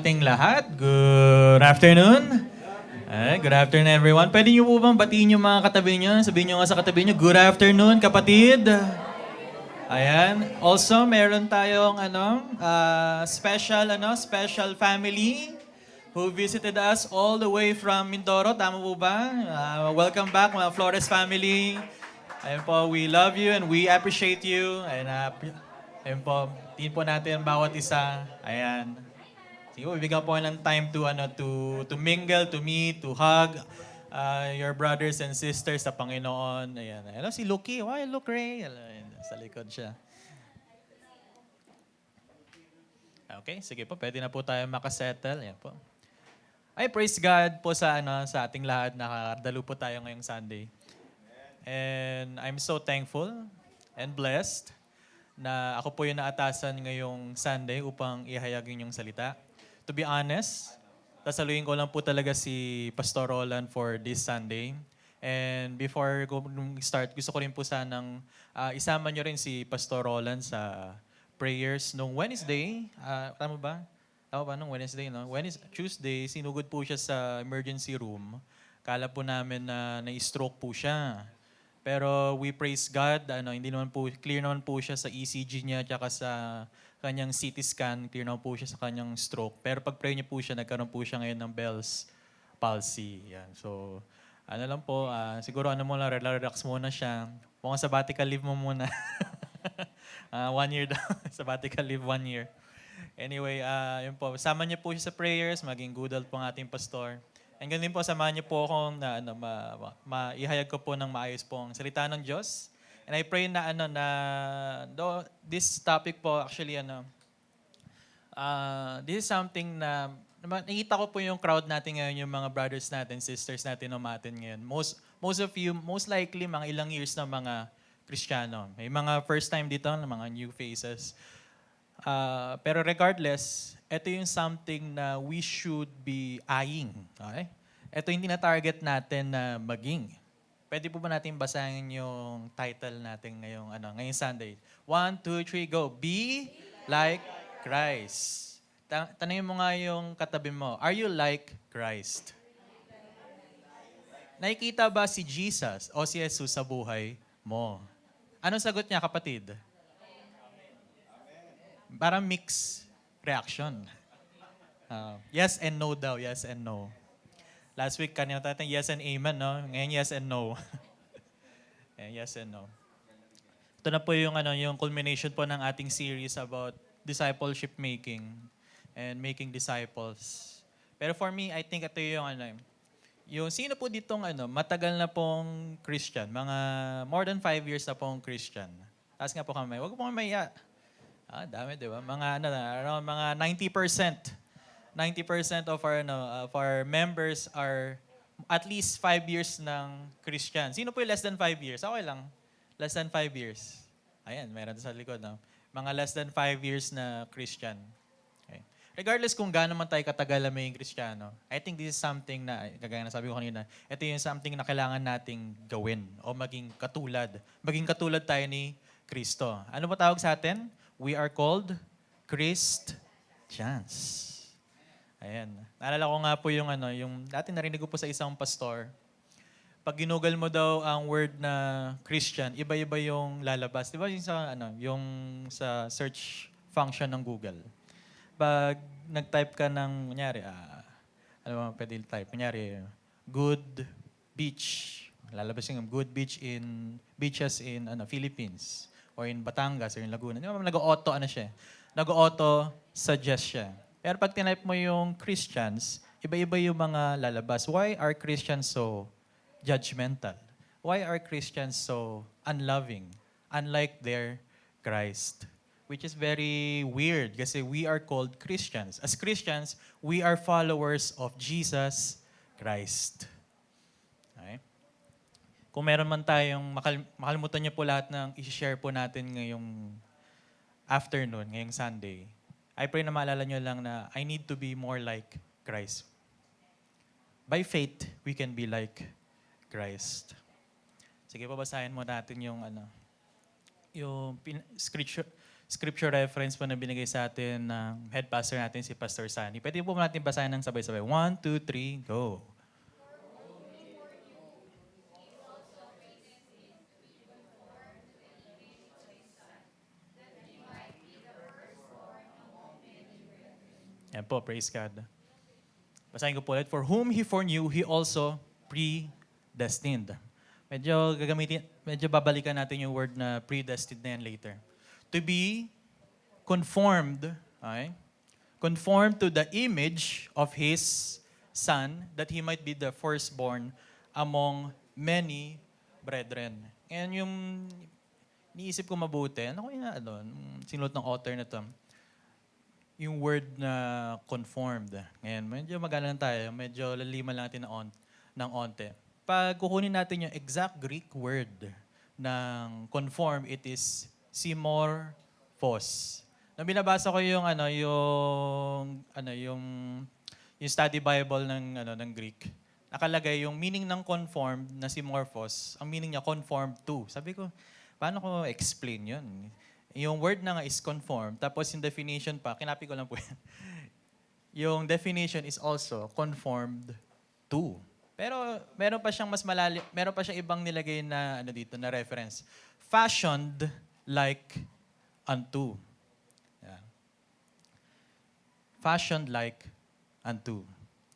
ating lahat. Good afternoon. Good afternoon everyone. Pwede niyo po bang batiin yung mga katabi niyo? Sabihin niyo nga sa katabi niyo, good afternoon kapatid. Ayan. Also, meron tayong special family who visited us all the way from Mindoro. Tama po ba? Welcome back mga Flores family. Ayan po, we love you and we appreciate you. Ayan po, tingin po natin bawat isa. Ayan. Sige po, bibigyan po ng time to mingle, to meet, to hug your brothers and sisters sa Panginoon. Ayan. Hello, si Lucky. Why, look, Ray. Ayan, sa likod siya. Okay, sige po. Pwede na po tayo makasettle. Ayan po. Ay, praise God po sa ating lahat. Nakadalo po tayo ngayong Sunday. And I'm so thankful and blessed na ako po yung naatasan ngayong Sunday upang ihayag yung salita. To be honest, sasaluhin ko lang po talaga si Pastor Roland for this Sunday. And before start, gusto ko rin po sanang isama nyo rin si Pastor Roland sa prayers nung Wednesday. Tama ba? Tama ba nung Wednesday, no? Tuesday, sinugod po siya sa emergency room. Kala po namin na na-stroke po siya. Pero we praise God, hindi naman po, clear naman po siya sa ECG niya at sa kanyang CT scan, clear naman po siya sa kanyang stroke. Pero pag-pray niya po siya, nagkaroon po siya ngayon ng Bell's palsy. Yan. So, lang po, siguro muna, relax muna siya. Mukhang sabbatical leave mo muna. 1 year daw. Sabbatical leave 1 year. Anyway, yun po. Sama niyo po siya sa prayers, maging good health po ang ating pastor. And ganun din po, samahan niyo po akong maihayag ko po ng maayos po ang salita ng Diyos. And I pray this topic po actually, this is something na nakita ko po yung crowd natin ngayon, yung mga brothers natin, sisters natin umatin ngayon. Most of you, most likely, mga ilang years na mga Kristiyano. May mga first time dito, mga new faces. Pero regardless, ito yung something na we should be eyeing. Okay? Ito yung tina-target natin na maging. Pwede po ba natin basahin yung title natin ngayong Sunday? 1, 2, 3, go. Be like Christ. Tanungin mo nga yung katabi mo, are you like Christ? Nakikita ba si Jesus o si Jesus sa buhay mo? Anong sagot niya, kapatid? Parang mixed reaction. Yes and no daw, yes and no. Last week, kanina tayo yes and amen, no? Ngayon, yes and no. Yes and no. Ito na po yung culmination po ng ating series about discipleship making and making disciples. Pero for me, I think ito yung sino po ditong matagal na pong Christian, mga more than 5 years na pong Christian. Taas nga po kami. Huwag po mamaya. Dami, di ba? Around mga 90%. 90% of our members are at least 5 years ng Christian. Sino po yung less than 5 years? Okay lang. Less than 5 years. Ayan, meron sa likod. No? Mga less than 5 years na Christian. Okay. Regardless kung gaano man tayo katagal na may Kristiyano, I think this is something na, kagaya na sabi ko kanina, ito yung something na kailangan nating gawin o maging katulad. Maging katulad tayo ni Kristo. Ano ba tawag sa atin? We are called Christians. Ayan. Naalala ko nga po yung dati narinig ko po sa isang pastor. Pag ginugal mo daw ang word na Christian, iba-iba yung lalabas. Di ba yung sa search function ng Google? Pag nag-type ka ng, kunyari, pwede type? Kunyari, good beach. Lalabas yung good beaches in Philippines or in Batangas or in Laguna. Di ba nag-auto siya? Nag-auto suggest siya. Pero pag tinype mo yung Christians, iba-iba yung mga lalabas. Why are Christians so judgmental? Why are Christians so unloving? Unlike their Christ. Which is very weird kasi we are called Christians. As Christians, we are followers of Jesus Christ. Okay? Kung meron man tayong, makalimutan niyo po lahat ng i-share po natin ngayong afternoon, ngayong Sunday. I pray na maalala nyo lang na I need to be more like Christ. By faith, we can be like Christ. Sige, babasahin mo natin yung scripture scripture reference po na binigay sa atin ng head pastor natin, si Pastor Sunny. Pwede po natin basahin ng sabay-sabay. 1, 2, 3, go. Yan po, praise God. Basahin ko po ulit. For whom He foreknew, He also predestined. Medyo babalikan natin yung word na predestined na yan later. To be conformed, okay? Conformed to the image of His Son, that He might be the firstborn among many brethren. And yung niisip ko mabuti, ano kaya sinulat ng author na to? Yung word na conformed. Ngayon, medyo magalang tayo, medyo laliman lang natin ng onte. Pag kukunin natin yung exact Greek word ng conform, it is simorphos. Nung binabasa ko yung study Bible ng Greek, nakalagay yung meaning ng conformed na simorphos, ang meaning niya conformed to. Sabi ko, paano ko explain yun? Yung word na nga is conform, tapos yung definition pa, kinapi ko lang po yan. Yung definition is also conformed to. Pero meron pa siyang mas malalim, meron pa siyang ibang nilagay na dito na reference. Fashioned like unto. Yeah. Fashioned like unto.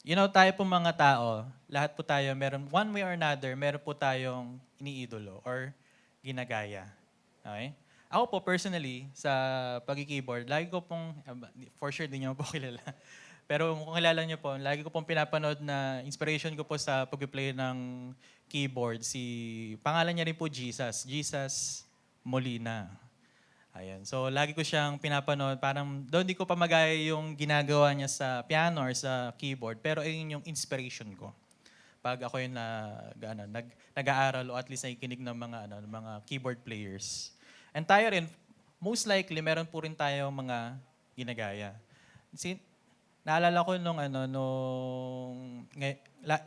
You know, tayo po mga tao, lahat po tayo, meron, one way or another, meron po tayong iniidolo or ginagaya. Okay? Ako po personally, sa pag-keyboard, lagi ko pong, for sure di niyo po kilala. Pero kung kilala niyo po, lagi ko pong pinapanood na inspiration ko po sa pag-play ng keyboard, pangalan niya rin po Jesus. Jesus Molina. Ayan. So, lagi ko siyang pinapanood. Parang doon di ko pa magaya yung ginagawa niya sa piano or sa keyboard. Pero ayun yung inspiration ko. Pag ako yung nag-aaral o at least nakikinig ng mga keyboard players. And tayo rin, most likely, meron po rin tayo mga ginagaya. Naalala ko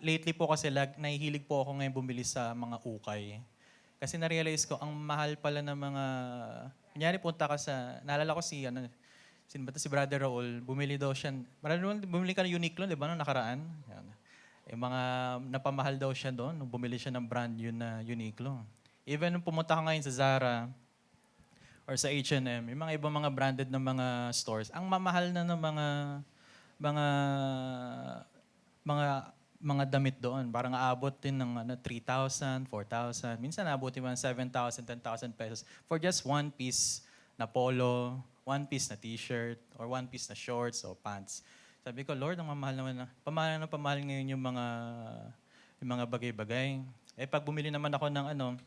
lately po kasi nahihilig po ako ngayon bumili sa mga ukay. Kasi na-realize ko, ang mahal pala ng mga, kunyari punta ka naalala ko si Brother Raul, bumili daw siya, bumili ka ng Uniqlo, di ba, noong nakaraan? Yan. Mga napamahal daw siya doon, bumili siya ng brand yun na Uniqlo. Even nung pumunta ka ngayon sa Zara, or sa H&M, yung mga ibang mga branded na mga stores, ang mamahal na ng mga damit doon. Parang aabot din ng 3,000, 4,000. Minsan aabot din ng 7,000, 10,000 pesos for just one piece na polo, one piece na t-shirt, or one piece na shorts o pants. Sabi ko, Lord, ang mamahal naman pamahal ngayon yung mga bagay-bagay. Pag bumili naman ako ng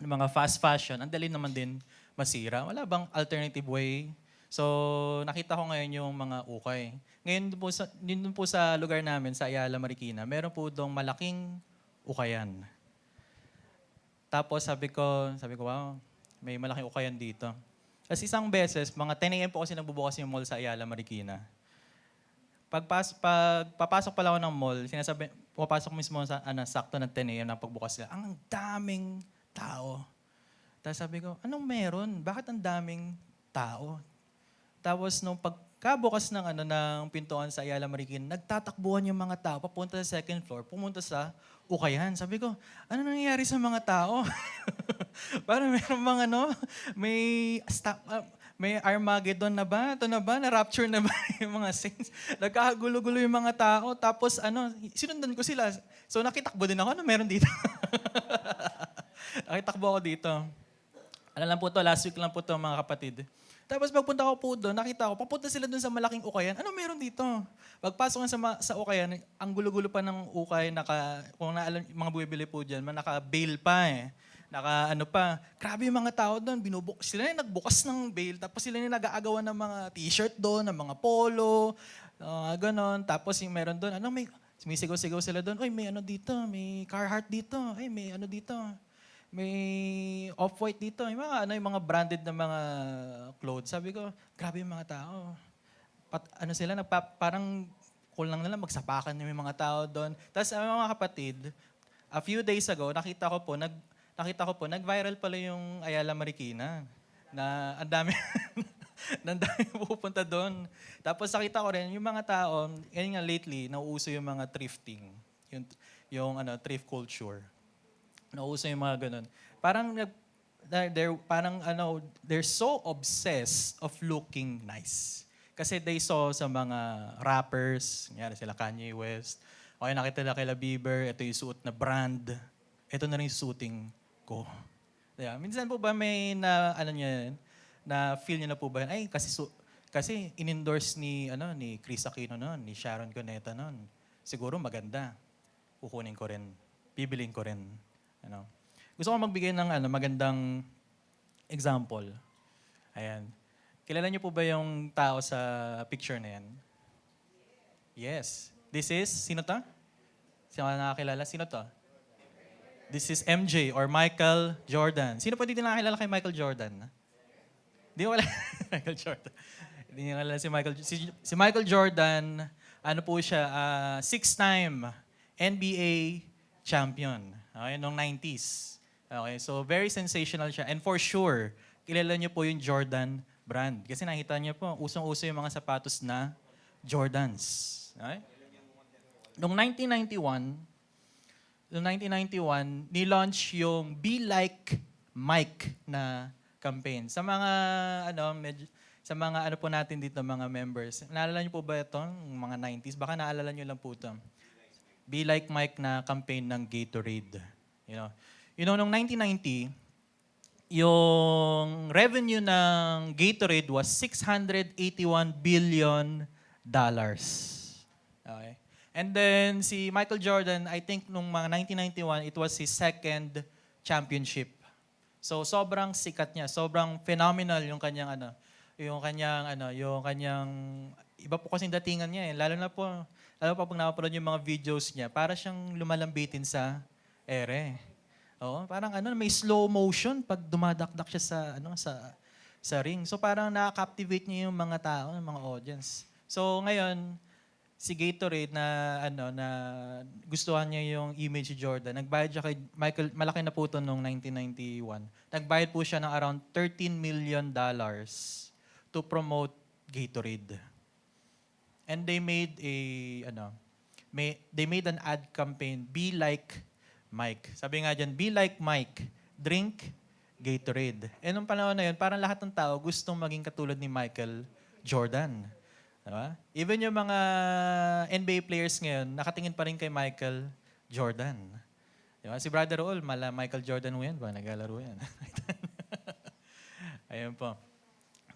mga fast fashion, ang dali naman din masira. Wala bang alternative way? So, nakita ko ngayon yung mga ukay. Ngayon dun po sa lugar namin, sa Ayala, Marikina, meron po doong malaking ukayan. Tapos sabi ko, wow, may malaking ukayan dito. Kasi isang beses, mga 10 a.m. po kasi nagbubukas yung mall sa Ayala, Marikina. Papasok pala ako ng mall, pupasok mismo sa sakto ng 10 a.m. na pagbukas nila. Ang daming tao. Tapos sabi ko, anong meron? Bakit ang daming tao? Tapos nung pagkabukas ng pintuan sa Ayala Marikina, nagtatakbuhan yung mga tao papunta sa second floor, pumunta sa ukayan. Sabi ko, ano nangyayari sa mga tao? Parang meron may Armageddon na ba? Ito na ba? Na-rapture na ba yung mga saints? Nagkakagulo-gulo yung mga tao. Tapos sinundan ko sila. So nakitakbo din ako. Ano meron dito? Nakitakbo ako dito. Lang po to, last week lang po to mga kapatid. Tapos pagpunta ko po doon, nakita ko, papunta sila doon sa malaking ukayan. Ano meron dito? Pagpasok nga sa ukayan, ang gulo-gulo pa ng ukay, kung naalam, mga bumibili po dyan, naka-bail pa Grabe yung mga tao doon, sila yung nagbukas ng bail, tapos sila yung nag-aagawan ng mga t-shirt doon, ng mga polo, ganon. Tapos yung meron doon, may sumisigaw-sigaw sila doon, may dito, may Carhartt dito, may dito. May Off-White dito. Yung mga branded na mga clothes. Sabi ko, grabe yung mga tao. Parang kulang na lang magsapakan yung mga tao doon. Tapos mga kapatid, a few days ago, nakita ko po, nag-viral pala yung Ayala Marikina. na ang dami, ang dami pupunta doon. Tapos nakita ko rin, yung mga tao, ngayon nga lately, nauuso yung mga thrifting. Yung thrift culture. Nauuso yung mga ganun. Parang, they're so obsessed of looking nice. Kasi they saw sa mga rappers, nangyari sila Kanye West, o kaya nakita nila kila Bieber, ito yung suot na brand, ito na rin yung suiting ko. Yeah. Minsan po ba may na feel niyo na po ba yun? Ay, kasi in-endorse ni Chris Aquino noon, ni Sharon Cuneta noon. Siguro maganda. Kukunin ko rin. Bibilin ko rin. Gusto ko magbigay ng magandang example. Ayan. Kilala niyo po ba yung tao sa picture na yan? Yes. This is, sino to? Sino nakakilala? Sino to? This is MJ or Michael Jordan. Sino pa dito nakakilala kay Michael Jordan? Di ko wala Michael Jordan. Hindi niyo kilala si Michael si Michael Jordan, ano po siya, 6-time NBA champion. Okay, noong 90s. Okay, so very sensational siya. And for sure, kilala niyo po yung Jordan brand. Kasi nakita niyo po, usong-uso yung mga sapatos na Jordans. Okay? Noong 1991, ni-launch yung Be Like Mike na campaign. Sa mga po natin dito, mga members, naalala niyo po ba ito, mga 90s? Baka naalala niyo lang po ito. Be Like Mike na campaign ng Gatorade. Noong 1990, yung revenue ng Gatorade was $681 billion. Okay? And then si Michael Jordan, I think nung mga 1991, it was his second championship. So sobrang sikat niya, sobrang phenomenal yung kanyang iba po kasing datingan niya eh. Lalo pa pag napapanood yung mga videos niya, para siyang lumalambitin sa ere. Oo, parang may slow motion pag dumadakdak siya sa ring. So parang nakaka-captivate niya yung mga tao, yung mga audience. So ngayon, si Gatorade na gustuhan niya yung image ni Jordan. Nagbayad siya kay Michael, malaki na po ito noong 1991. Nagbayad po siya ng around $13 million to promote Gatorade. And they made an ad campaign, Be Like Mike. Sabi nga dyan, Be Like Mike, drink Gatorade. Nung panahon na yun, parang lahat ng tao gustong maging katulad ni Michael Jordan. Diba? Even yung mga NBA players ngayon, nakatingin pa rin kay Michael Jordan. Diba? Si Brother Raul, Michael Jordan mo yan ba? Naglalaro yan. Ayun po.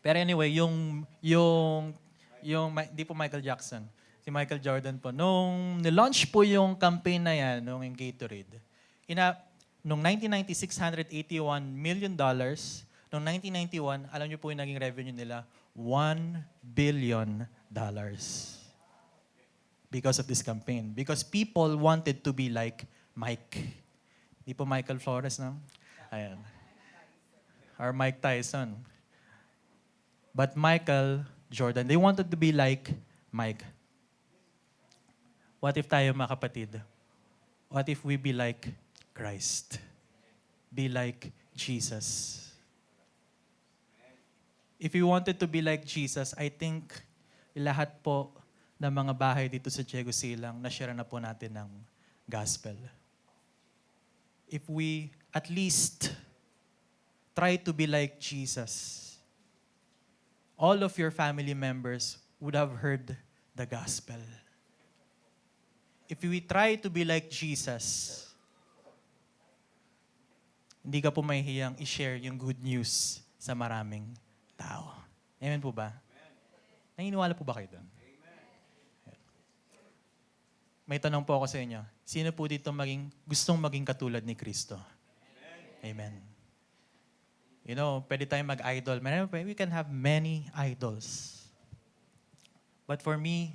Pero anyway, di po Michael Jackson. Si Michael Jordan po. Nung nilaunch po yung campaign na yan, nung yung Gatorade, nung 1990, $681 million. Noong 1991, alam niyo po yung naging revenue nila, $1 billion. Because of this campaign. Because people wanted to be like Mike. Di po Michael Flores, no? Ayan. Or Mike Tyson. But Michael Jordan, they wanted to be like Mike. What if tayo, mga kapatid? What if we be like Christ? Be like Jesus. If we wanted to be like Jesus, I think lahat po ng mga bahay dito sa Diego Silang, na-share na po natin ng gospel. If we at least try to be like Jesus, all of your family members would have heard the gospel. If we try to be like Jesus, hindi ka po mahihiyang i-share yung good news sa maraming tao. Amen po ba? Naniniwala po ba kayo doon? May tanong po ako sa inyo. Sino po dito gustong maging katulad ni Kristo? Amen. Pwede tayong mag-idol. We can have many idols. But for me,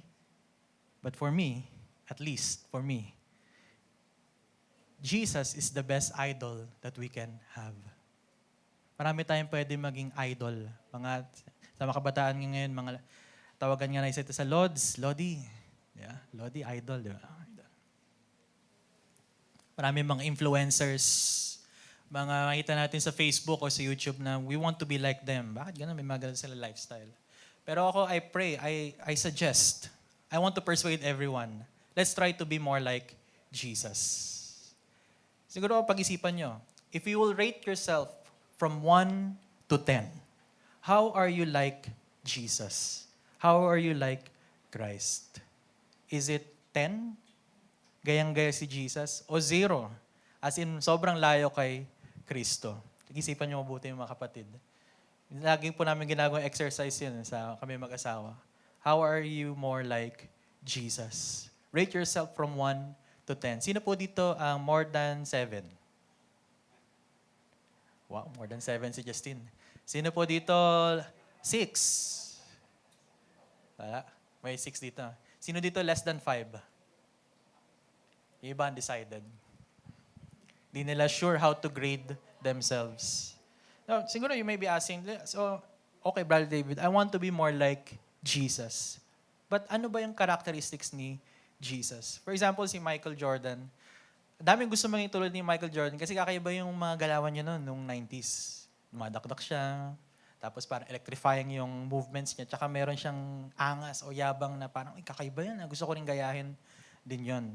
at least for me, Jesus is the best idol that we can have. Marami tayong pwede maging idol. Sa mga kabataan ngayon, tawagan nga na isa ito sa Lodi. Yeah, Lodi, idol. Diba? Marami mga influencers. mga makita natin sa Facebook o sa YouTube na we want to be like them. Bakit ganun? May mga ganun sila lifestyle. Pero ako, I pray, I suggest, I want to persuade everyone, let's try to be more like Jesus. Siguro pag-isipan nyo, if you will rate yourself from 1 to 10, how are you like Jesus? How are you like Christ? Is it 10? Gayang-gaya si Jesus? O 0? As in, sobrang layo kay Kristo. Pag-isipan nyo mabuti mga kapatid. Laging po namin ginagawang exercise yun sa kami mag-asawa. How are you more like Jesus? Rate yourself from 1 to 10. Sino po dito ang more than 7? Wow, more than 7 si Justin. Sino po dito 6? Wala. May 6 dito. Sino dito less than 5? Yung iba undecided. Di nila sure how to grade themselves. Now, siguro you may be asking, so, okay, Brother David, I want to be more like Jesus. But ano ba yung characteristics ni Jesus? For example, si Michael Jordan. Daming gusto maging tulad ni Michael Jordan kasi kakaiba yung mga galawan niya noon, nung 90s. Madakdak siya, tapos parang electrifying yung movements niya, tsaka meron siyang angas o yabang na parang, kakaiba yan, gusto ko rin gayahin din yon.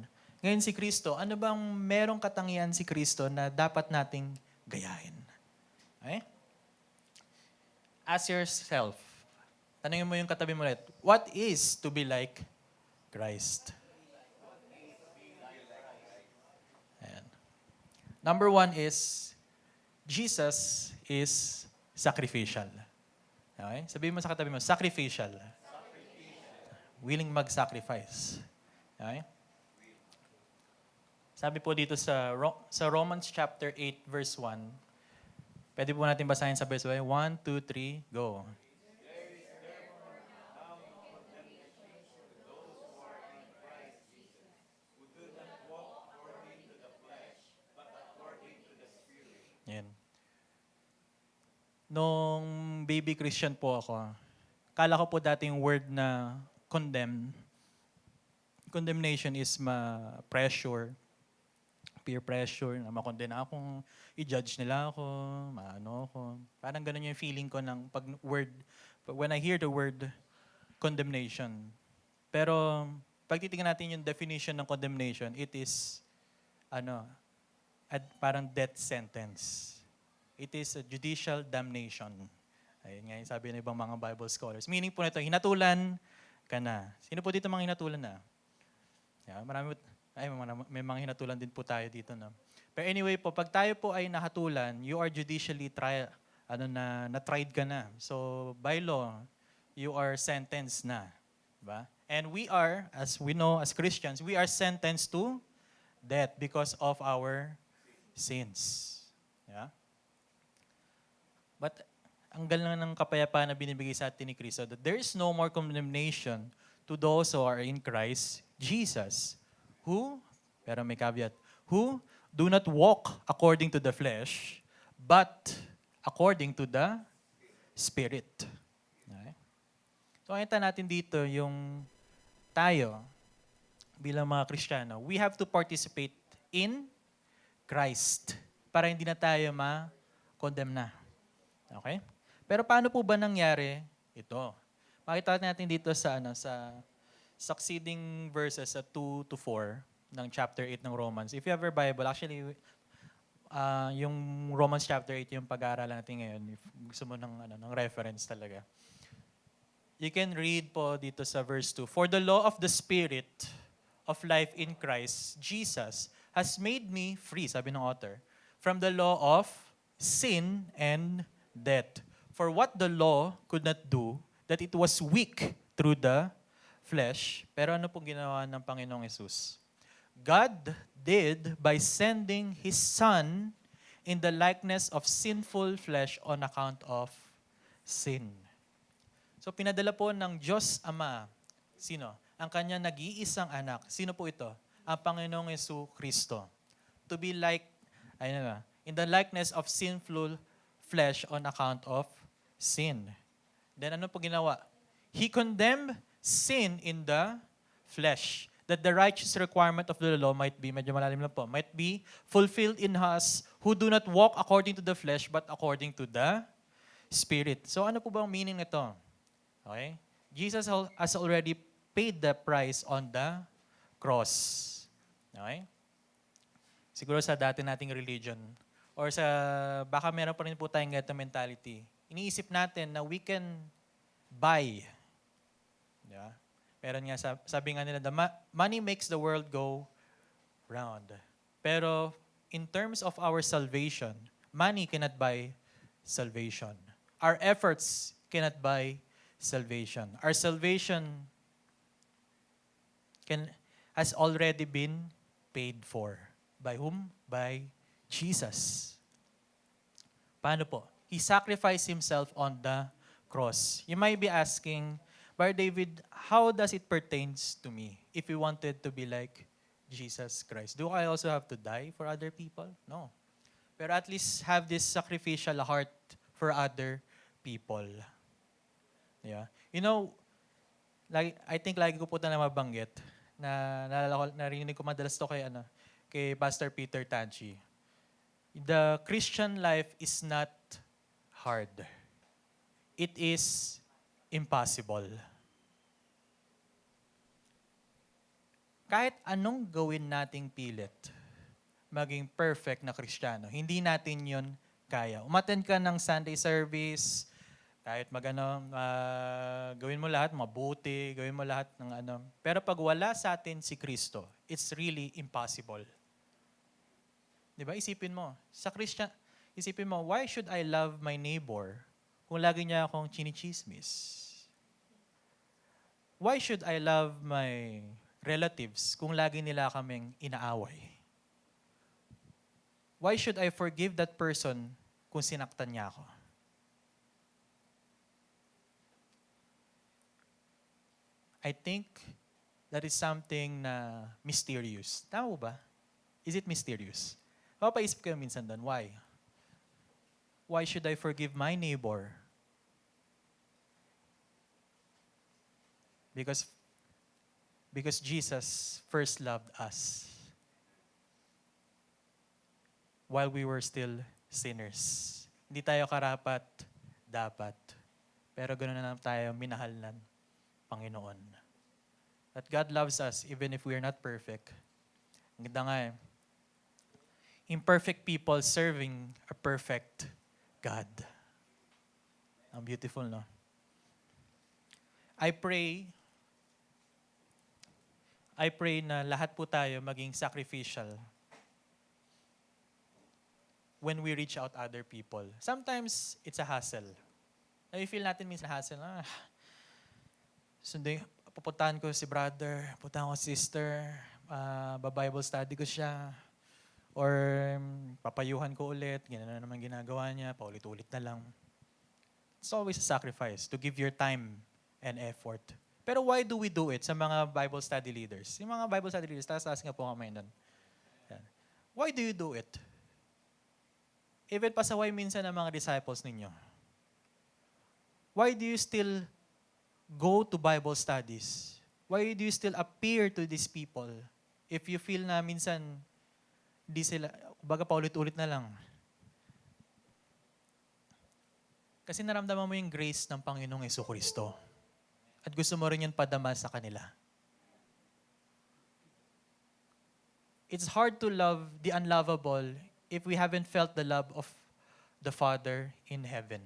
Ngayon si Kristo, ano bang merong katangian si Kristo na dapat nating gayahin? Okay? Ask yourself, tanungin mo yung katabi mo ulit, what is to be like Christ? Ayan. Number 1 is, Jesus is sacrificial. Okay? Sabihin mo sa katabi mo, sacrificial. Willing mag-sacrifice. Okay? Sabi po dito sa Romans chapter 8 verse 1, pwede po natin basahin sa verse 1, 2, 3, go. Yan. Nung baby Christian po ako, kala ko po dati yung word na condemnation is pressure, peer pressure, na makondena akong i-judge nila ako, maano ako. Parang ganun yung feeling ko ng when I hear the word condemnation. Pero pag titingnan natin yung definition ng condemnation, it is parang death sentence. It is a judicial damnation. Ayun nga yung sabi ng ibang mga Bible scholars. Meaning po nito, hinatulan ka na. Sino po dito mga hinatulan na? Yeah, may mga hinatulan din po tayo dito. No? Pero anyway po, pag tayo po ay nahatulan, you are judicially na-tried ka na. So by law, you are sentenced na. Diba? And we are, as we know as Christians, we are sentenced to death because of our sins. Yeah? But ang galing ng kapayapaan na binibigay sa atin ni Kristo, that there is no more condemnation to those who are in Christ Jesus, pero may caveat, who do not walk according to the flesh, but according to the Spirit. Okay? So, nakita natin dito yung tayo, bilang mga Kristiyano, we have to participate in Christ para hindi na tayo ma-condemn na. Okay? Pero paano po ba nangyari ito? Makita natin dito sa succeeding verses sa 2 to 4 ng chapter 8 ng Romans. If you have your Bible, actually, yung Romans chapter 8 yung pag-aaralan natin ngayon. If gusto mo ng reference talaga. You can read po dito sa verse 2. For the law of the Spirit of life in Christ, Jesus, has made me free, sabi ng author, from the law of sin and death. For what the law could not do, that it was weak through the flesh, pero ano pong ginawa ng Panginoong Yesus? God did by sending His Son in the likeness of sinful flesh on account of sin. So pinadala po ng Diyos Ama, sino? Ang kanya nag-iisang anak. Sino po ito? Ang Panginoong Yesu Kristo. To be in the likeness of sinful flesh on account of sin. Then ano po ginawa? He condemned sin in the flesh, that the righteous requirement of the law might be, medyo malalim lang po, might be fulfilled in us who do not walk according to the flesh, but according to the Spirit. So ano po ba ang meaning nito? Okay? Jesus has already paid the price on the cross. Okay? Siguro sa dati nating religion, or sa, baka meron pa rin po tayong ganito mentality. Iniisip natin na we can buy. Yeah? Meron nga, sabi nga nila, money makes the world go round. Pero in terms of our salvation, money cannot buy salvation. Our efforts cannot buy salvation. Our salvation has already been paid for. By whom? By Jesus. Paano po? He sacrificed himself on the cross. You might be asking, Brother David, how does it pertains to me if we wanted to be like Jesus Christ? Do I also have to die for other people? No. Pero at least have this sacrificial heart for other people. Yeah. You know, I think lagi ko po na mabanggit na narinig ko madalas to kay Pastor Peter Tanchi. The Christian life is not hard. It is impossible. Kahit anong gawin nating pilit, maging perfect na Kristiyano, hindi natin yon kaya. Umattend ka ng Sunday service, kahit gawin mo lahat, mabuti, gawin mo lahat ng ano. Pero pag wala sa atin si Kristo, it's really impossible. Di ba? Isipin mo, why should I love my neighbor kung lagi niya akong chinichismis? Why should I love my relatives kung lagi nila kaming inaaway? Why should I forgive that person kung sinaktan niya ako? I think that is something na mysterious. Tama ba? Is it mysterious? Papaisip kayo minsan doon, why? Why should I forgive my neighbor? Because Jesus first loved us while we were still sinners. Hindi tayo karapat, dapat. Pero ganoon na lang tayo minahal ng Panginoon. That God loves us even if we are not perfect. Ang ganda nga imperfect people serving a perfect God. Ang beautiful, no? I pray na lahat po tayo maging sacrificial when we reach out other people. Sometimes, it's a hassle. I-feel natin minsan hassle, pupuntahan ko si brother, pupuntahan ko si sister, ba-Bible study ko siya, or papayuhan ko ulit, gano'n na naman ginagawa niya, paulit-ulit na lang. It's always a sacrifice to give your time and effort. Pero why do we do it sa mga Bible study leaders? Yung mga Bible study leaders, taas-taas nga po kamay nun. Why do you do it? Even pasaway minsan ng mga disciples ninyo. Why do you still go to Bible studies? Why do you still appear to these people if you feel na minsan di sila, baga paulit-ulit na lang? Kasi naramdaman mo yung grace ng Panginoong Jesucristo. At gusto mo rin yun padama sa kanila. It's hard to love the unlovable if we haven't felt the love of the Father in heaven.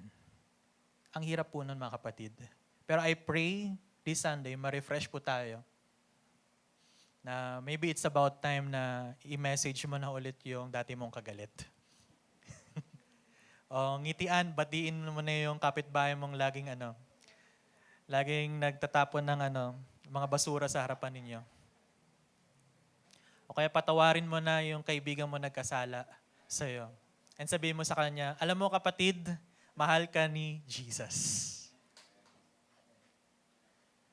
Ang hirap po nun, mga kapatid. Pero I pray this Sunday, ma-refresh po tayo. Na maybe it's about time na i-message mo na ulit yung dati mong kagalit. O ngitian, batiin mo na yung kapitbahay mong laging nagtatapon ng mga basura sa harapan ninyo. O kaya patawarin mo na yung kaibigan mo nagkasala sa'yo. And sabihin mo sa kanya, alam mo kapatid, mahal ka ni Jesus.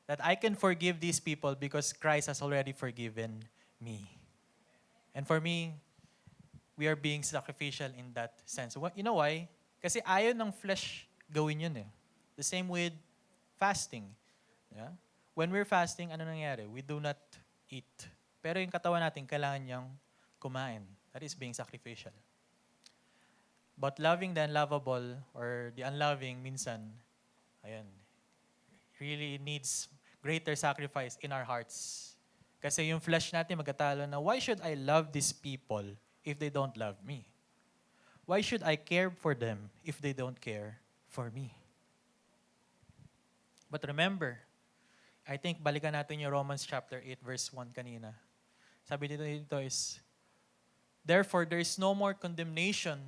That I can forgive these people because Christ has already forgiven me. And for me, we are being sacrificial in that sense. You know why? Kasi ayaw ng flesh gawin yun . The same with fasting. Yeah? When we're fasting, ano nangyari? We do not eat. Pero yung katawan natin, kailangan niyang kumain. That is being sacrificial. But loving the unlovable or the unloving, minsan, ayan, really needs greater sacrifice in our hearts. Kasi yung flesh natin magkatalo na, why should I love these people if they don't love me? Why should I care for them if they don't care for me? But remember, I think balikan natin yung Romans chapter 8 verse 1 kanina. Sabi dito is, therefore, there is no more condemnation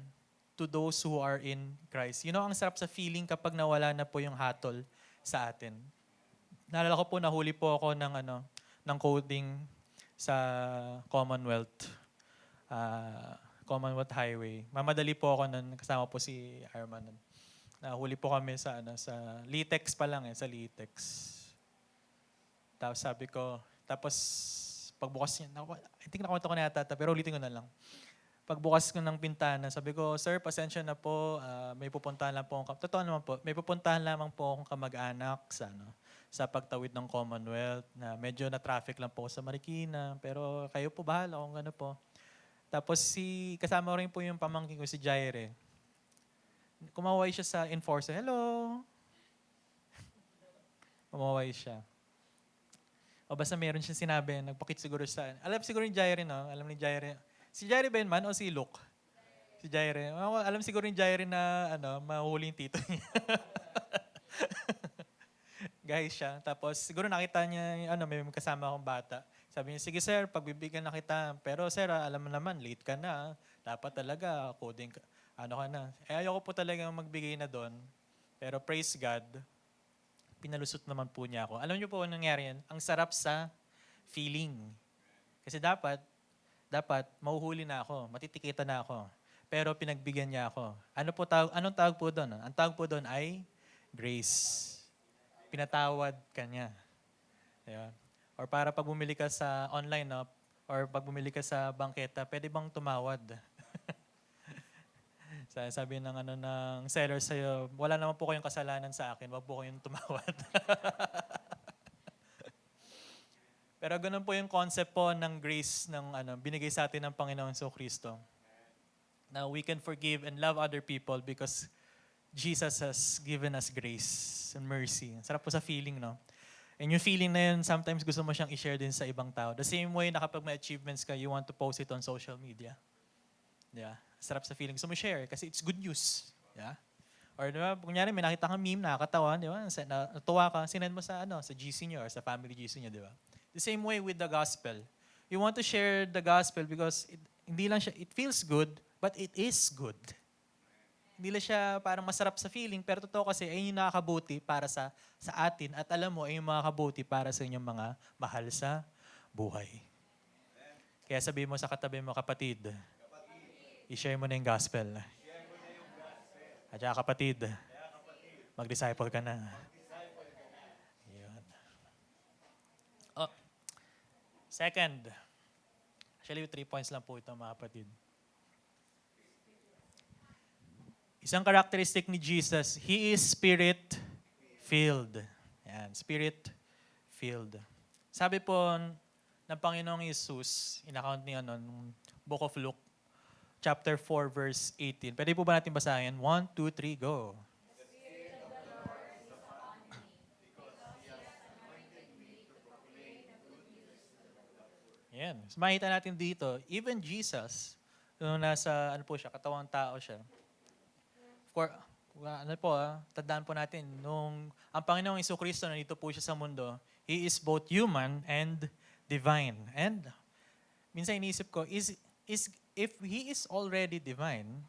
to those who are in Christ. You know, ang sarap sa feeling kapag nawala na po yung hatol sa atin. Naalala ko po, nahuli po ako ng coding sa Commonwealth. Commonwealth Highway. Mamadali po ako nun, kasama po si Arman nun. Nahuli po kami sa Litex pa lang sa Litex. Tapos sabi ko, pagbukas niya, I think nakwento ko na yata, pero ulitin ko na lang. Pagbukas ko ng pintana, sabi ko, sir, pasensya na po, may pupuntahan lang po totoo naman po, may pupuntahan lamang po akong kamag-anak sa pagtawid ng Commonwealth, na medyo na traffic lang po sa Marikina, pero kayo po bahala kung ano po. Tapos kasama rin po yung pamangkin ko, si Jaire. Kumaway siya sa enforcer. Hello! Kumaway siya. O basta meron siya sinabi, nagpakit siguro sa... Alam siguro ni Jaire, no? Alam ni Jaire. Si Jaire ba yun man o si Luke? Si Jaire. Alam siguro ni Jaire na mahuli yung tito niya. Guys siya. Tapos siguro nakita niya, may kasama akong bata. Sabi niya, sige sir, pagbibigyan na kita. Pero sir, alam mo naman, late ka na. Dapat talaga, coding ka. Ka na. Ayoko po talaga magbigay na doon. Pero praise God, pinalusot naman po niya ako. Alam niyo po anong nangyari yan? Ang sarap sa feeling. Kasi dapat, mauhuli na ako, matitikita na ako. Pero pinagbigyan niya ako. Anong tawag po doon? Ang tawag po doon ay grace. Pinatawad ka niya. Diba? Or para pag bumili ka sa online, or pag bumili ka sa bangketa, pwede bang tumawad? Sabi ng seller sa'yo, wala naman po kayong kasalanan sa akin, wag po kayong tumawad. Pero ganun po yung concept po ng grace ng binigay sa atin ng Panginoon Kristo. Now we can forgive and love other people because Jesus has given us grace and mercy. Sarap po sa feeling, no? And yung feeling na yun, sometimes gusto mo siyang i-share din sa ibang tao. The same way na kapag may achievements ka, you want to post it on social media. Yeah. Sarap sa feeling. Gusto mo share kasi it's good news. Yeah. Or diba, kunyari may nakita kang meme, nakakatawa, di ba? Natuwa ka, sinend mo sa GC niyo or sa family GC niyo, di ba? The same way with the gospel. You want to share the gospel because it feels good, but it is good. Hindi lang siya parang masarap sa feeling, pero totoo kasi ay yung nakakabuti para sa atin at alam mo ay yung makakabuti para sa inyong mga mahal sa buhay. Kaya sabihin mo sa katabi mo, kapatid, i-share mo na yung gospel. At saka kapatid, mag-disciple ka na. Yun. Oh. Second, actually 3 points lang po ito mga kapatid. Isang characteristic ni Jesus, He is Spirit-filled. Yan, Spirit-filled. Sabi po ng Panginoong Jesus, in-account niya nung Book of Luke, chapter 4, verse 18. Pwede po ba natin basahin? 1, 2, 3, go. Yan. So, makita natin dito, even Jesus, nung nasa, katawang tao siya, tandaan po natin, nung ang Panginoong Kristo nandito po siya sa mundo, He is both human and divine. And minsan iniisip ko, if He is already divine,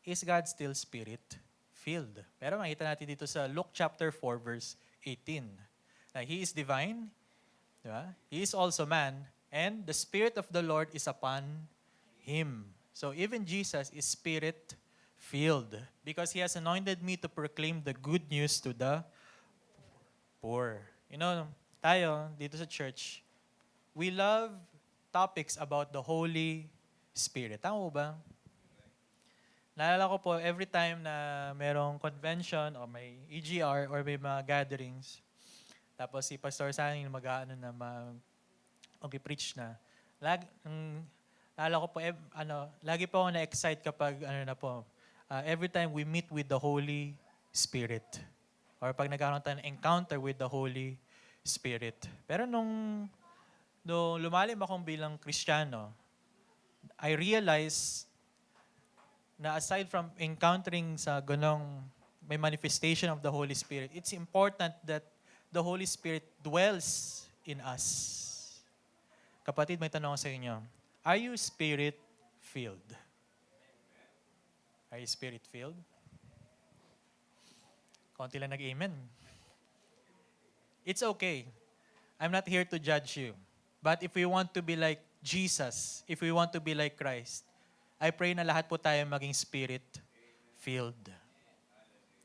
is God still Spirit-filled? Pero makita natin dito sa Luke chapter 4, verse 18. Na He is divine, diba? He is also man, and the Spirit of the Lord is upon Him. So even Jesus is Spirit-filled because He has anointed me to proclaim the good news to the poor. You know, tayo dito sa church, we love topics about the Holy Spirit. Tama ba? Naalala ko po, every time na merong convention o may EGR or may mga gatherings, tapos si Pastor Sani preach na. Lalo ko po, lagi po ako na-excite kapag, every time we meet with the Holy Spirit. Or pag nagkaroon tayo ng encounter with the Holy Spirit. Pero nung lumalim akong bilang Kristiyano, I realized na aside from encountering sa ganong may manifestation of the Holy Spirit, it's important that the Holy Spirit dwells in us. Kapatid, may tanong ako sa inyo. Are you Spirit-filled? Are you Spirit-filled? Konti lang nag-amen. It's okay. I'm not here to judge you. But if we want to be like Jesus, if we want to be like Christ, I pray na lahat po tayo maging Spirit-filled.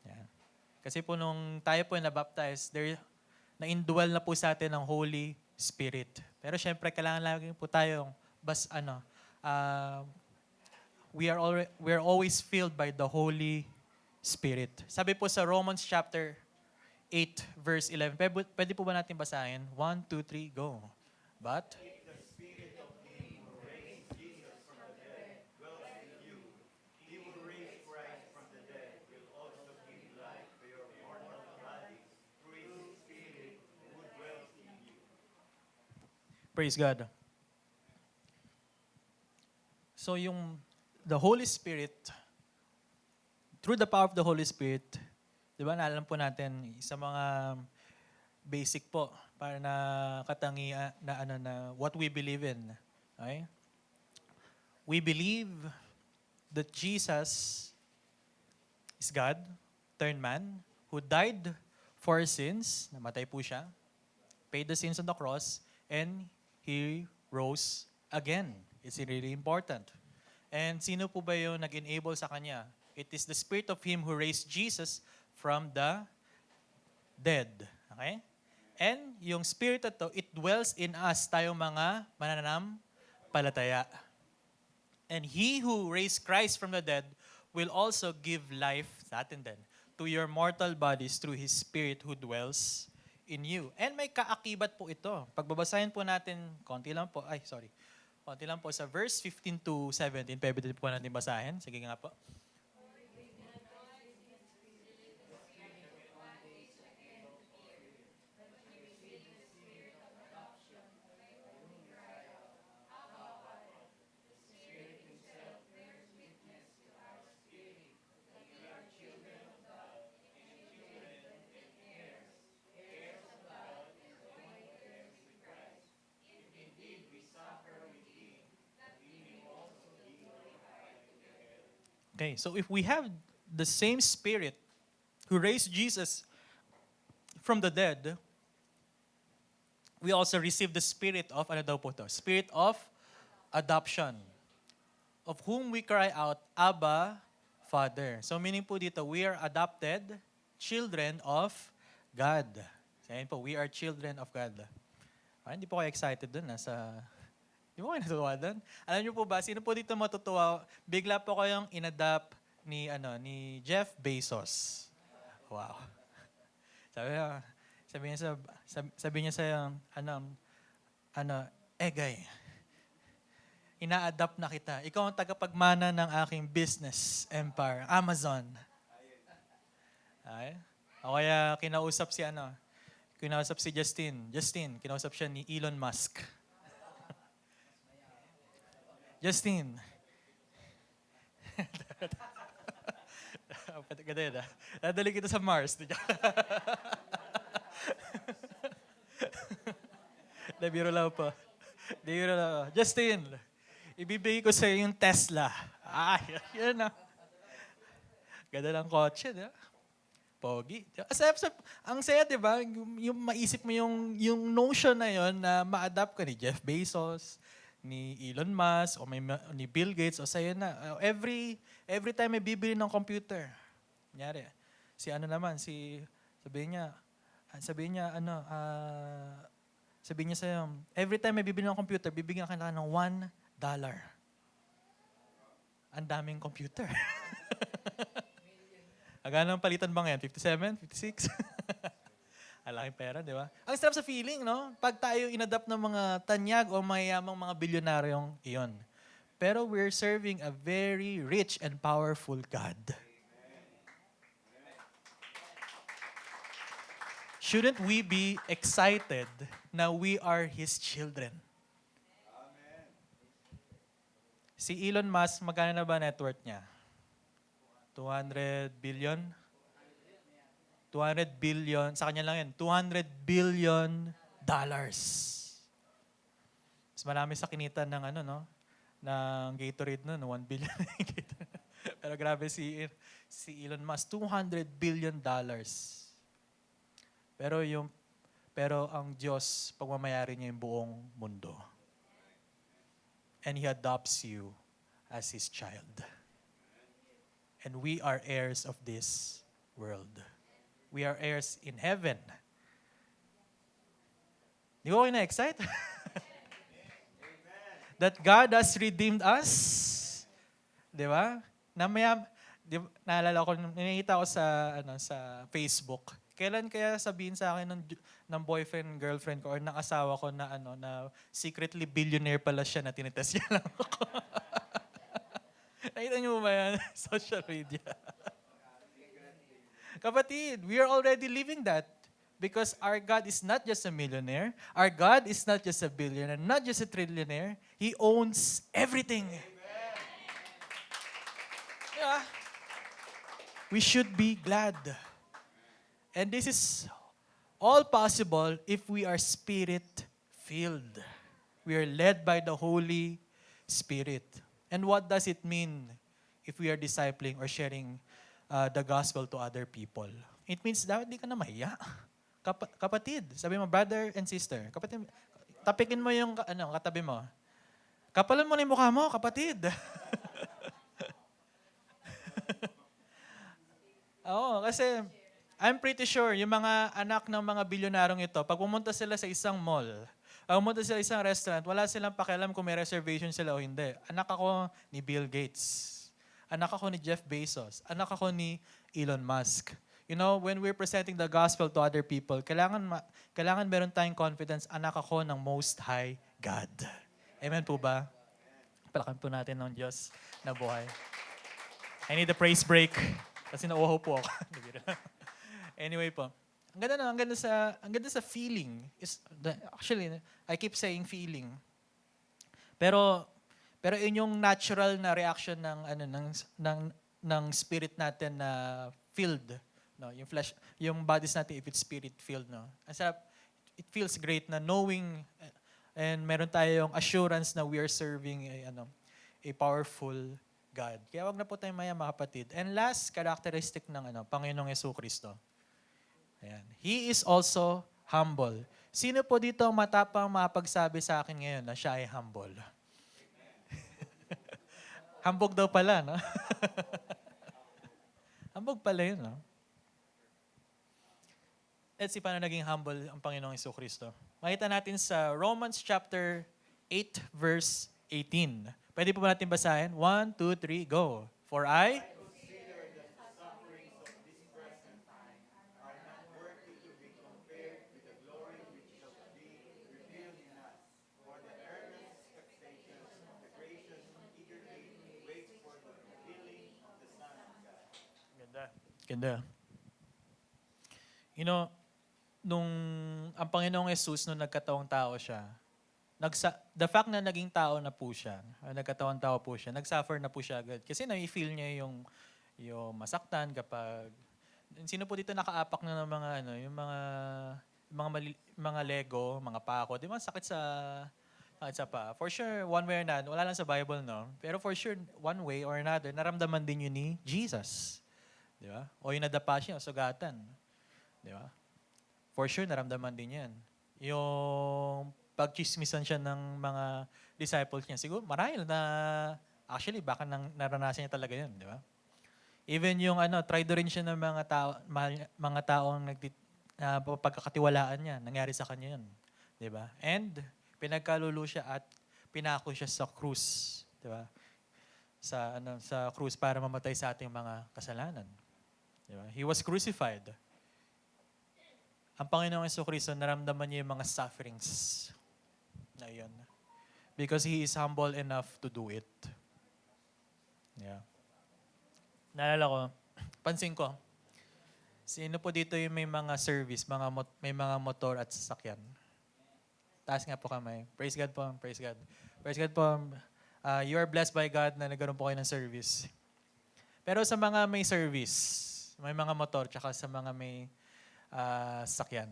Yan. Kasi po nung tayo po na-baptize, na-indwell na po sa atin ng Holy Spirit. Pero syempre, kailangan lagi po tayong we are always filled by the Holy Spirit. Sabi po sa Romans chapter 8, verse 11. Pwede po ba natin basahin? 1, 2, 3, go. But praise God. So the Holy Spirit, through the power of the Holy Spirit, di ba, naalam po natin, sa mga basic po, para na katangian na what we believe in. Okay? We believe that Jesus is God, turned man, who died for our sins, namatay po siya, paid the sins on the cross, and He rose again. It's really important. And sino po ba yung nag-enable sa Kanya? It is the Spirit of Him who raised Jesus from the dead. Okay? And yung Spirit na to, it dwells in us, tayong mga mananampalataya. And He who raised Christ from the dead will also give life, sa atin din, to your mortal bodies through His Spirit who dwells in you. And may kaakibat po ito. Pagbabasahin po natin, konti lang po sa verse 15 to 17. Pwede po natin basahin. Sige nga po. Okay, so if we have the same Spirit who raised Jesus from the dead, we also receive the Spirit of, Spirit of adoption, of whom we cry out, Abba, Father. So meaning po dito, we are adopted children of God. Sabihin po, we are children of God. Hindi po kayo excited dun, Di mo kayo natutuwa doon? Alam niyo po ba, sino po dito matutuwa? Bigla po kayong inadapt ni Jeff Bezos. Wow. Sabi niya sa Egay, ina-adapt na kita. Ikaw ang tagapagmana ng aking business empire, Amazon. Ay? O kaya kinausap si Justin. Kinausap siya ni Elon Musk. Justin. Ganda yun, Dadali kita sa Mars. Biro lang po. Justin, ibibigay ko sa iyo yung Tesla. Yun na. Ganda lang kotse, di ba? Pogi. Ang saya, di ba? Yung maisip mo yung notion na yun na ma-adapt ka ni Jeff Bezos, ni Elon Musk, o ni Bill Gates, o sa'yo na. Every time may bibili ng computer, kunyari, sabihin niya sa'yo, every time may bibili ng computer, bibigyan ka na ng $1. Ang daming computer. Agano ang palitan ba ngayon? 57? 56? Alaking pera, di ba? Ang sarap sa feeling, no? Pag tayo inadapt ng mga tanyag o mayayamang mga bilyonaryong iyon. Pero we're serving a very rich and powerful God. Shouldn't we be excited na we are His children? Si Elon Musk, magkano na ba net worth niya? 200 billion? 200 billion, sa kanya lang yan, 200 billion dollars. Mas marami sa kinita ng ano, no? Ng Gatorade no, 1 billion. Pero grabe si Elon Musk, 200 billion dollars. Pero ang Diyos, pagmamayari niya yung buong mundo. And He adopts you as His child. And we are heirs of this world. We are heirs in heaven. Di ko kayo na-excite? That God has redeemed us. Di ba? Naalala ko, nakita ko sa Facebook. Kailan kaya sabihin sa akin ng boyfriend, girlfriend ko, or ng asawa ko na secretly billionaire pala siya na tinitest niya lang ako. Nakita niyo ba yan? Social media. Kapatid, we are already living that. Because our God is not just a millionaire. Our God is not just a billionaire, not just a trillionaire. He owns everything. Yeah. We should be glad. And this is all possible if we are Spirit-filled. We are led by the Holy Spirit. And what does it mean if we are discipling or sharing the gospel to other people? It means dapat di ka na mahiya. Kapatid, sabi mo, brother and sister, kapatid, tapikin mo yung katabi mo. Kapalan mo na yung mukha mo, kapatid. Oo, kasi I'm pretty sure yung mga anak ng mga bilyonarong ito, pag pumunta sila sa isang mall, pumunta sila sa isang restaurant, wala silang pakialam kung may reservation sila o hindi. Anak ako ni Bill Gates. Anak ako ni Jeff Bezos. Anak ako ni Elon Musk. You know, when we're presenting the gospel to other people, kailangan meron tayong confidence, anak ako ng Most High God. Amen po ba? Palakan po natin ng Diyos na buhay. I need a praise break kasi nauuhaw po ako. Anyway po. Ang ganda sa feeling. Actually, I keep saying feeling. Pero yun yung natural na reaction ng spirit natin na filled, no, yung flesh, yung bodies natin if it's spirit filled, no. Ang sarap, it feels great na knowing and meron tayong assurance na we are serving a powerful God. Kaya wag na po tayong maya, mga kapatid. And last characteristic ng Panginoong Jesucristo. Ayan. He is also humble. Sino po dito ang matapang mapagsabi sa akin ngayon na siya ay humble? Hambog daw pala, no? Hambog pala yun, no? Let's see paano naging humble ang Panginoong Jesucristo. Makita natin sa Romans chapter 8, verse 18. Pwede po ba natin basahin? 1, 2, 3, go. For I Ganda. You know, ang Panginoong Jesus, nung nagkatawang tao siya, the fact na naging tao na po siya, nagkatawang tao po siya, nagsuffer na po siya agad. Kasi na-feel niya yung masaktan kapag, sino po dito nakaapak na ng mga, mga Lego, mga pako, di ba sakit sa pa. For sure, one way or another, wala lang sa Bible, no? Pero for sure, one way or another, naramdaman din yun ni Jesus. Di ba? O yung nadapa siya, sugatan. Di ba? For sure, naramdaman din yan. Yung pagchismisan siya ng mga disciples niya, siguro marahil na, actually, baka naranasan niya talaga yun. Di ba? Even yung traitor rin siya ng mga taong pagkakatiwalaan niya, nangyari sa kanya yun. Di ba? And, pinagkalulu siya at pinako siya sa krus. Di ba? Sa krus para mamatay sa ating mga kasalanan. Diba? He was crucified. ang Panginoong Jesucristo, naramdaman niya yung mga sufferings na yun. Because He is humble enough to do it. Yeah. Naalala ko, pansin ko, sino po dito yung may mga service, may mga motor at sasakyan? Taas nga po kamay. Praise God po. Praise God. Praise God po. You are blessed by God na nagkaroon po kayo ng service. Pero sa mga may service, may mga motor, tsaka sa mga may sasakyan,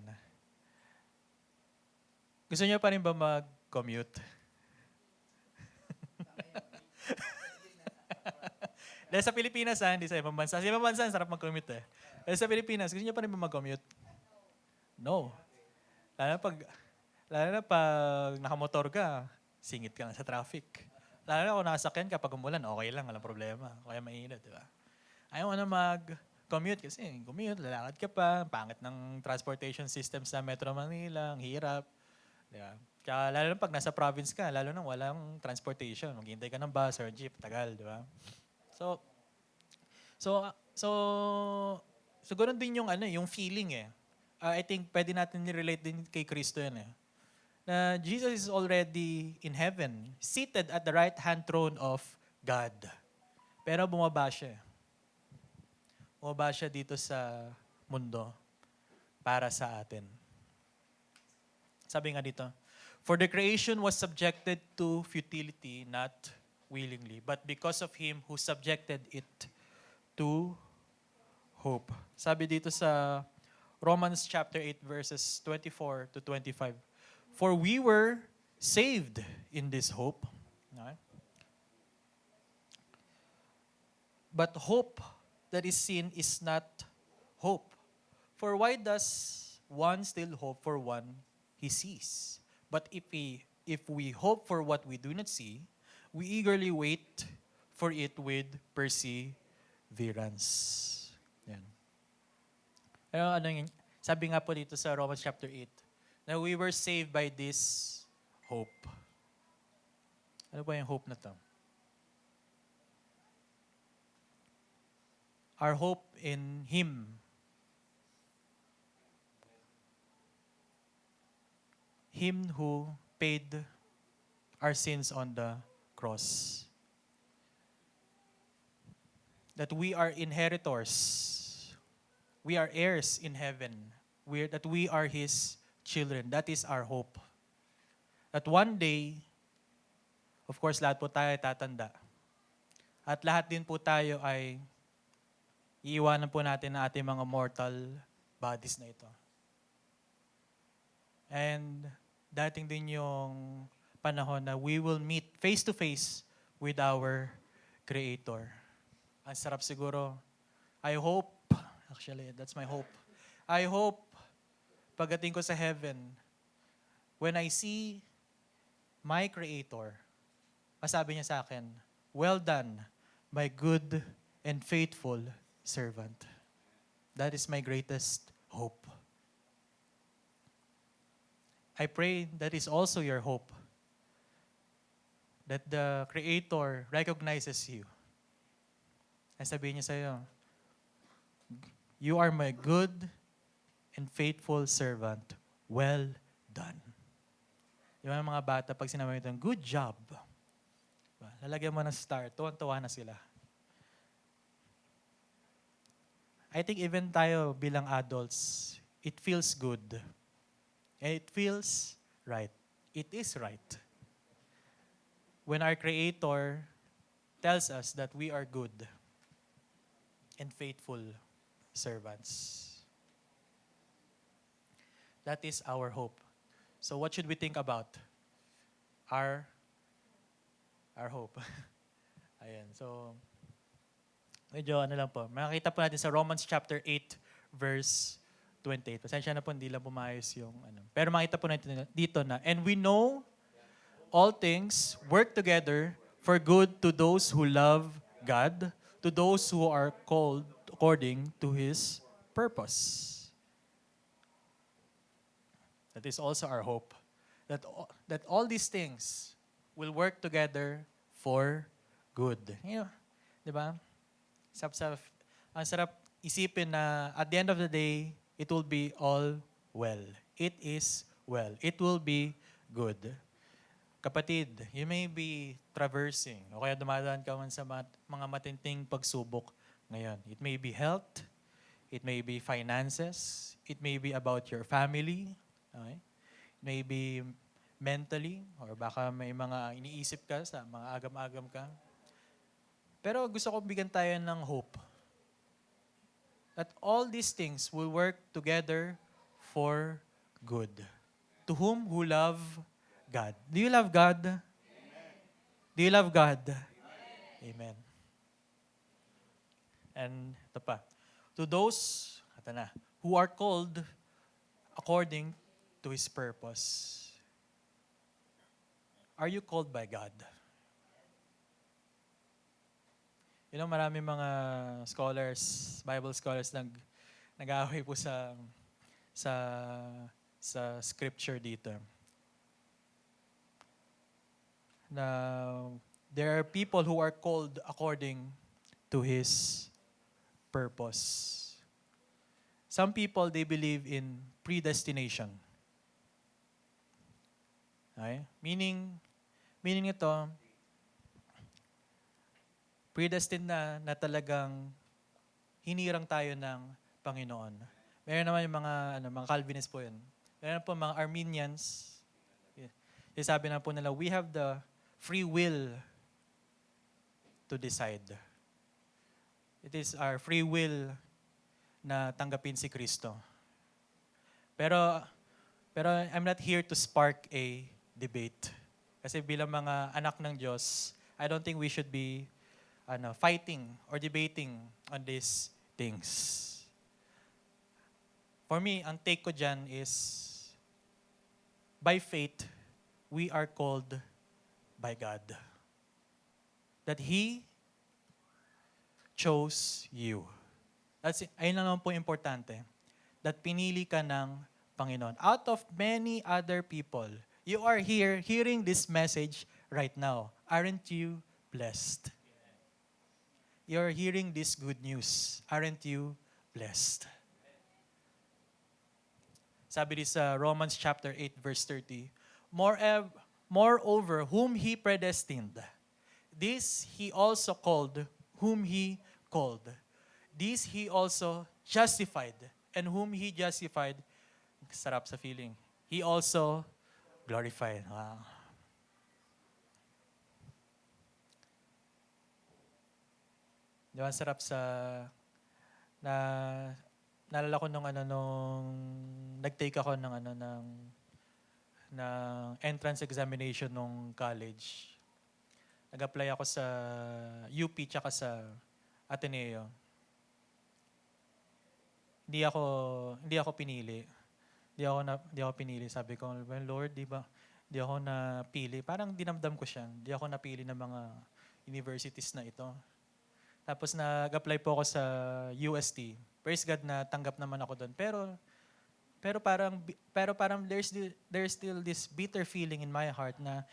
gusto niyo pa rin ba mag-commute? Dahil sa Pilipinas, hindi sa ibang bansa. Sa ibang bansa, sarap mag-commute eh. Dahil sa Pilipinas, gusto niyo pa rin ba mag-commute? No. Lalo na pag nakamotor ka, singit ka na sa traffic. Lalo na kung nakasakyan ka, pag umulan, okay lang, walang problema. Kaya mainit, di ba? Ayaw mo na mag-commute kasi commute, lalakad ka pa, pangit ng transportation system sa Metro Manila, ang hirap. Di ba? Kaya lalo na pag nasa province ka, lalo na walang transportation, maghihintay ka ng bus or jeep, tagal, di ba? So ganoon din yung feeling eh. I think pwede natin ni-relate din kay Kristo yan eh. Na Jesus is already in heaven, seated at the right-hand throne of God. Pero bumaba siya. Bumaba siya dito sa mundo para sa atin. Sabi nga dito, for the creation was subjected to futility, not willingly, but because of Him who subjected it to hope. Sabi dito sa Romans chapter 8 verses 24 to 25. For we were saved in this hope. Okay? But hope that is seen is not hope. For why does one still hope for one he sees? But if we hope for what we do not see, we eagerly wait for it with perseverance. Yan. Pero sabi nga po dito sa Romans chapter 8, na we were saved by this hope. Ano ba yung hope na to? Our hope in Him. Him who paid our sins on the cross. That we are inheritors. We are heirs in heaven. That we are His children. That is our hope. That one day, of course, lahat po tayo tatanda. At lahat din po tayo ay iiwanan po natin ang ating mga mortal bodies na ito. And dating din yung panahon na we will meet face to face with our Creator. Ang sarap siguro. I hope, actually, that's my hope. I hope, pagdating ko sa heaven, when I see my Creator, masabi niya sa akin, well done, my good and faithful servant. That is my greatest hope. I pray that is also your hope. That the Creator recognizes you. At sabihin niya sa'yo, you are my good and faithful servant. Well done. Yung mga bata, pag sinabi ito, good job. Lalagyan mo ng star, tuwan-tuwa na sila. I think even tayo bilang adults, it feels good. And it feels right. It is right. When our Creator tells us that we are good and faithful servants. That is our hope. So what should we think about? Our hope. Ayan, so medyo lang po. Makikita po natin sa Romans chapter 8 verse 28. Pasensya na po, hindi lang pumayos yung Pero makita po natin dito na, and we know all things work together for good to those who love God, to those who are called according to His purpose. That is also our hope. That all these things will work together for good. You know, di ba? Ang sarap isipin na at the end of the day, it will be all well. It is well. It will be good. Kapatid, you may be traversing o kaya dumadaan ka man sa mga matinding pagsubok ngayon. It may be health, it may be finances, it may be about your family, okay? It may be mentally, or baka may mga iniisip ka sa mga agam-agam ka. Pero gusto ko bigyan tayo ng hope that all these things will work together for good. To whom who love God. Do you love God? Amen. Do you love God? Amen. And ito pa. To those, who are called according to His purpose. Are you called by God? You know, marami mga scholars, Bible scholars nag-aaway po sa scripture dito. Now, there are people who are called according to His purpose. Some people, they believe in predestination. Okay? Meaning ito, predestined na talagang hinirang tayo ng Panginoon. Meron naman yung mga Calvinists po yun. Meron po mga Arminians. Yeah. Sabi na po nila, we have the free will to decide. It is our free will na tanggapin si Kristo. Pero I'm not here to spark a debate. Kasi bilang mga anak ng Diyos, I don't think we should be fighting or debating on these things. For me, ang take ko dyan is, by faith, we are called by God. That He chose you. Ayun lang naman po importante. That pinili ka ng Panginoon. Out of many other people, you are here hearing this message right now. Aren't you blessed? You're hearing this good news. Aren't you blessed? Sabi sa Romans chapter 8 verse 30, moreover, whom He predestined, this He also called, whom He called. This He also justified, and whom He justified, sarap sa feeling, He also glorified. Wow. Di ba, sarap naalala ko nung nag-take ako ng entrance examination nung college. Nag-apply ako sa UP tsaka sa Ateneo. Hindi ako pinili. Hindi ako pinili. Sabi ko, well, Lord, di ba? Di ako napili. Parang dinamdam ko siya. Di ako napili ng mga universities na ito. Tapos nag-apply po ako sa UST. Praise God na tanggap naman ako doon. Pero parang there's still this bitter feeling in my heart na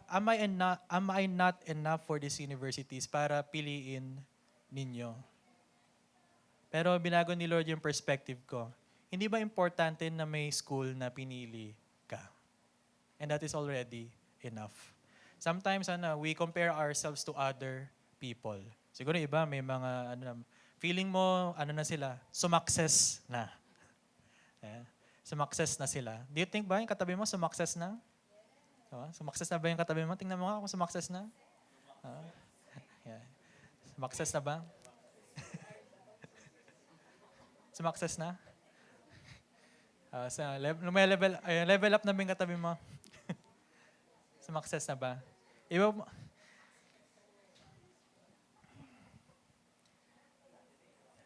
am I not enough for these universities para piliin ninyo? Pero binago ni Lord yung perspective ko. Hindi ba importante na may school na pinili ka? And that is already enough. Sometimes we compare ourselves to other people. Siguro iba may mga feeling mo na sila, sumakses na. Sumakses na sila. Do you think ba yung katabi mo sumakses na? Sumakses na ba yung katabi mo? Tingnan mo nga kung sumakses na. Yeah. Sumakses na ba? Sumakses na? Level up na ba yung katabi mo? Sumakses na ba? Iba mo,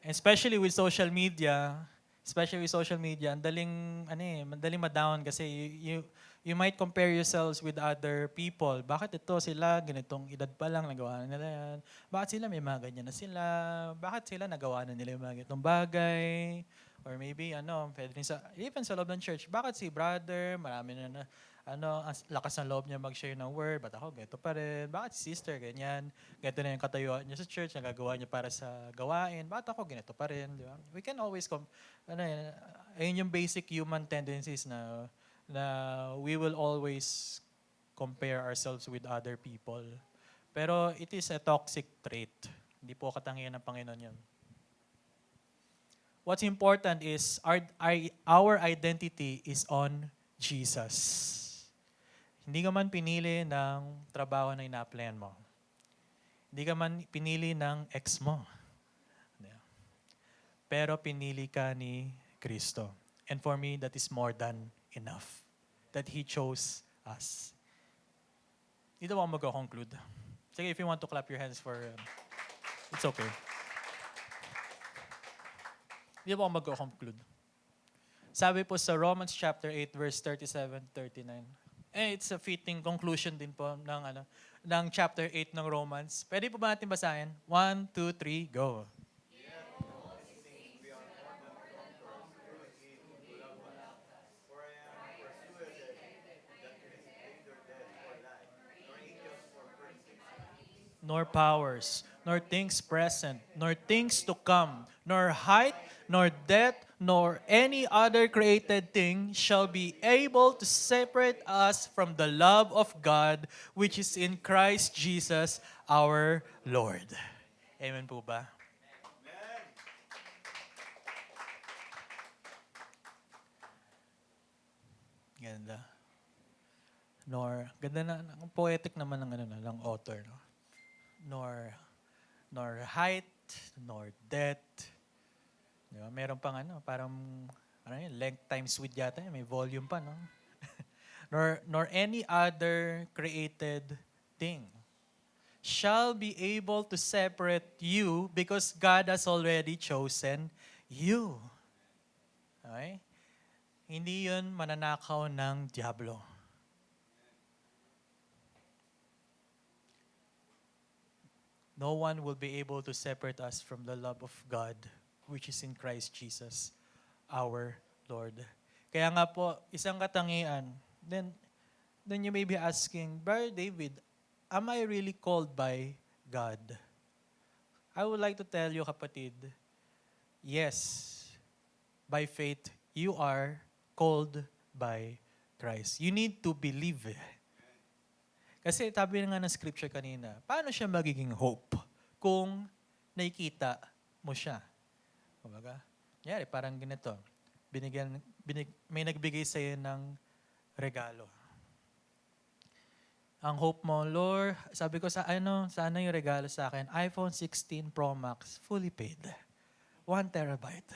especially with social media, ang daling ma-down kasi you might compare yourselves with other people. Bakit ito sila, ganitong edad pa lang, nagawa na nila yan? Bakit sila may mga ganyan na sila? Bakit sila nagawa na nila yung mga ganitong bagay? Or maybe, pwede rin even sa loob ng church, bakit si brother, marami na ang lakas ng loob niya mag-share ng word, ba't ako ganito pa rin? Bakit si sister, ganyan? Ganito na yung katayuan niya sa church, nagagawa niya para sa gawain, bakit ako ganito pa rin? Di ba? We can always, Ayun yung basic human tendencies na we will always compare ourselves with other people. Pero it is a toxic trait. Hindi po katangian ng Panginoon yun. What's important is our identity is on Jesus. Hindi ka man pinili ng trabaho na ina-applyan mo. Hindi ka man pinili ng ex mo. Pero pinili ka ni Kristo. And for me, that is more than enough. That He chose us. Dito ako mag-conclude. Sige, if you want to clap your hands for, it's okay. Dito ako mag-conclude. Sabi po sa Romans chapter 8, verse 37-39. It's a fitting conclusion din po ng chapter 8 ng Romans. Pwede po ba natin basahin? 1, 2, 3, go. Nor powers, nor things present, nor things to come, nor height, nor depth, nor any other created thing shall be able to separate us from the love of God which is in Christ Jesus our Lord. Amen po ba? Ganda. Ganda na, ang poetic naman ng author, no? Nor height, nor depth. Di ba? Meron pang parang length times width yata, may volume pa, no? nor any other created thing shall be able to separate you because God has already chosen you. Okay? Hindi yun mananakaw ng diablo. No one will be able to separate us from the love of God, which is in Christ Jesus, our Lord. Kaya nga po, isang katangian, then you may be asking, Brother David, am I really called by God? I would like to tell you, kapatid, yes, by faith, you are called by Christ. You need to believe it. Kasi sabi nga ng scripture kanina, paano siya magiging hope kung nakikita mo siya? Kumbaga, parang ganito, may nagbigay sa iyo ng regalo. Ang hope mo, Lord, sabi ko sana yung regalo sa akin, iPhone 16 Pro Max, fully paid. 1 terabyte.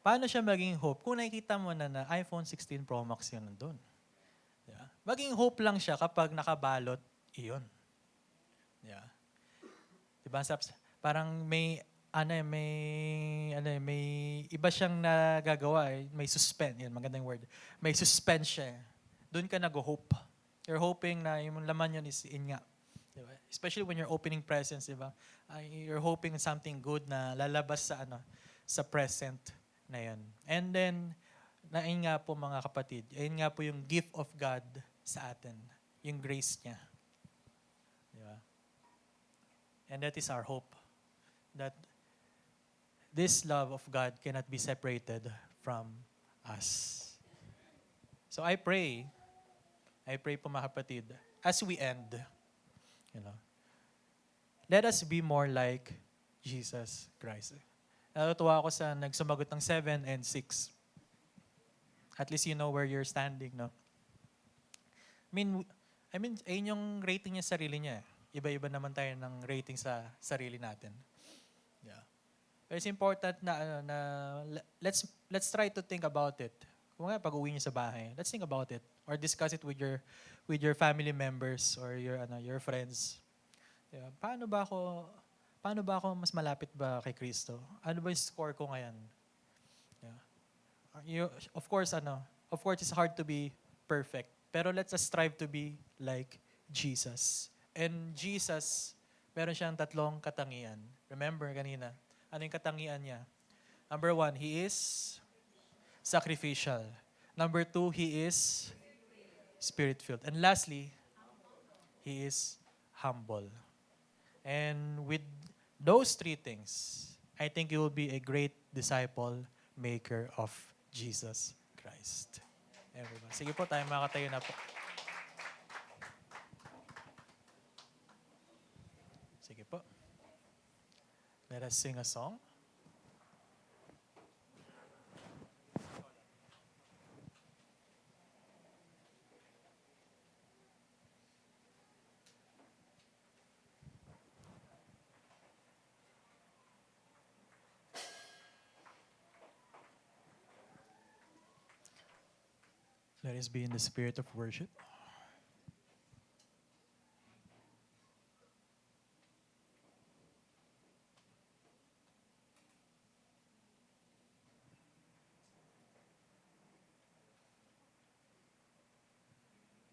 Paano siya maging hope kung nakikita mo na iPhone 16 Pro Max yun nandun? Yeah. Maging hope lang siya kapag nakabalot, iyon. Yeah. Diba? Parang may iba siyang nagagawa. May suspend. Yan, magandang word. May suspense siya. Doon ka nag-hope. You're hoping na yung laman yun is in nga. Diba? Especially when you're opening presents, diba? You're hoping something good na lalabas sa present na yan. And then, ayun nga po mga kapatid, ayun nga po yung gift of God sa atin. Yung grace niya. Diba? And that is our hope. That this love of God cannot be separated from us. So I pray po mga kapatid, as we end, let us be more like Jesus Christ. Natutuwa ako sa nagsumagot ng 7 and 6. At least you know where you're standing, no? I mean, ayun yung rating niya sa sarili niya. Iba-iba naman tayo ng rating sa sarili natin. Yeah. But it's important na let's try to think about it. Kung nga pag-uwi niyo sa bahay, let's think about it or discuss it with your family members or your friends. Yeah. Paano ba ako mas malapit ba kay Kristo? Ano ba yung score ko ngayon? Yeah. Of course, it's hard to be perfect. Pero let's strive to be like Jesus. And Jesus, meron siyang 3 katangian. Remember kanina, ano yung katangian niya? Number 1, He is sacrificial. Number 2, He is spirit-filled. And lastly, He is humble. And with those 3 things, I think you will be a great disciple maker of Jesus Christ. Everyone. Sige po, tayo makatayo na po. Sige po. Let us sing a song. Let us be in the spirit of worship.